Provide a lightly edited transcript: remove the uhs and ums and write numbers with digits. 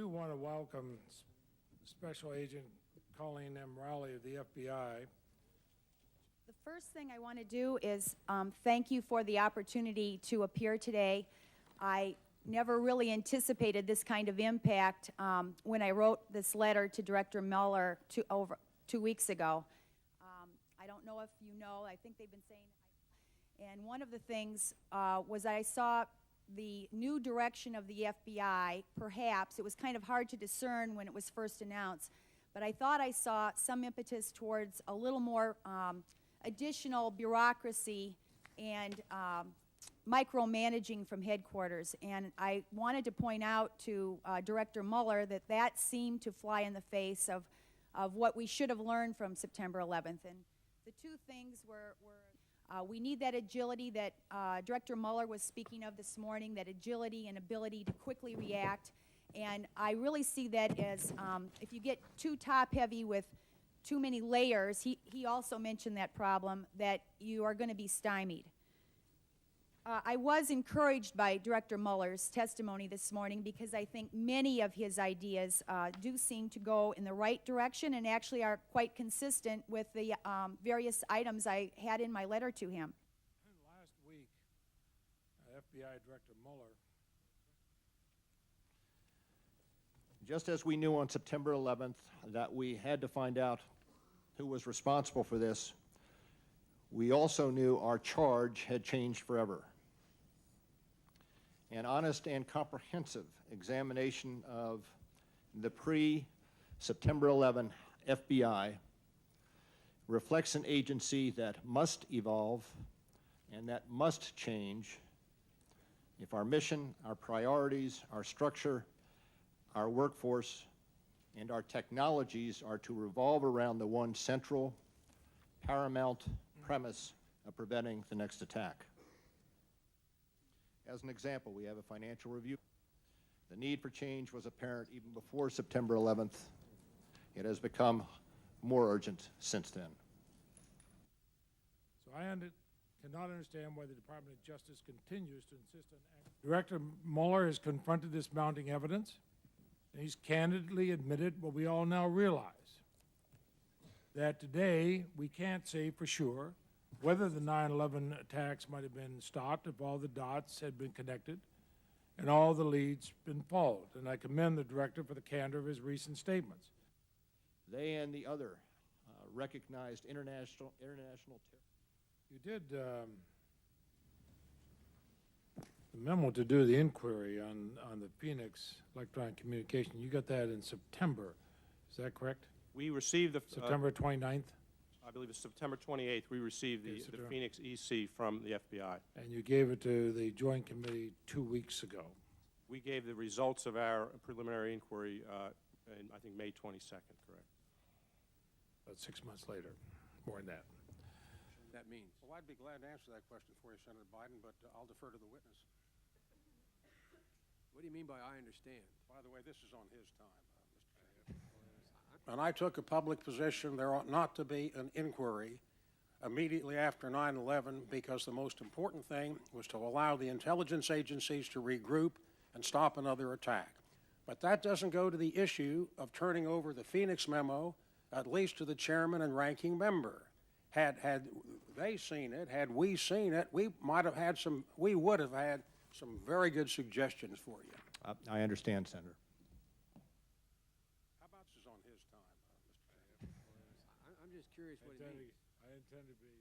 do want to welcome Special Agent Colleen M. Rowley of the FBI. The first thing I want to do is thank you for the opportunity to appear today. I never really anticipated this kind of impact when I wrote this letter to Director Mueller over 2 weeks ago. I don't know if you know, I think they've been saying, and one of the things was I saw the new direction of the FBI. Perhaps it was kind of hard to discern when it was first announced, but I thought I saw some impetus towards a little more additional bureaucracy and micromanaging from headquarters. And I wanted to point out to Director Mueller that that seemed to fly in the face of what we should have learned from September 11th. And the two things were we need that agility that Director Mueller was speaking of this morning, that agility and ability to quickly react. And I really see that as if you get too top-heavy with too many layers, he also mentioned that problem, that you are going to be stymied. I was encouraged by Director Mueller's testimony this morning because I think many of his ideas do seem to go in the right direction and actually are quite consistent with the various items I had in my letter to him. Last week, FBI Director Mueller. Just as we knew on September 11th that we had to find out who was responsible for this, we also knew our charge had changed forever. An honest and comprehensive examination of the pre-September 11 FBI reflects an agency that must evolve and that must change if our mission, our priorities, our structure, our workforce, and our technologies are to revolve around the one central, paramount premise of preventing the next attack. As an example, we have a financial review. The need for change was apparent even before September 11th. It has become more urgent since then. So I cannot understand why the Department of Justice continues to insist on action. Director Mueller has confronted this mounting evidence, and he's candidly admitted what we all now realize, that today we can't say for sure whether the 9/11 attacks might have been stopped if all the dots had been connected and all the leads been followed. And I commend the director for the candor of his recent statements. They and the other recognized international You did the memo to do the inquiry on the Phoenix electronic communication. You got that in September. Is that correct? We received the September 29th? I believe it's September 28th. We received the Phoenix EC from the FBI. And you gave it to the Joint Committee 2 weeks ago. We gave the results of our preliminary inquiry in, I think, May 22nd, correct? About 6 months later, more than that. That means? Well, I'd be glad to answer that question for you, Senator Biden, but I'll defer to the witness. What do you mean by I understand? By the way, this is on his time, Mr. Chairman. And I took a public position there ought not to be an inquiry immediately after 9/11 because the most important thing was to allow the intelligence agencies to regroup and stop another attack. But that doesn't go to the issue of turning over the Phoenix memo, at least to the chairman and ranking member. Had they seen it, had we seen it, we would have had some very good suggestions for you. I understand, Senator. How about this is on his time, Mr. Chairman? I'm just curious what he means. I intend to be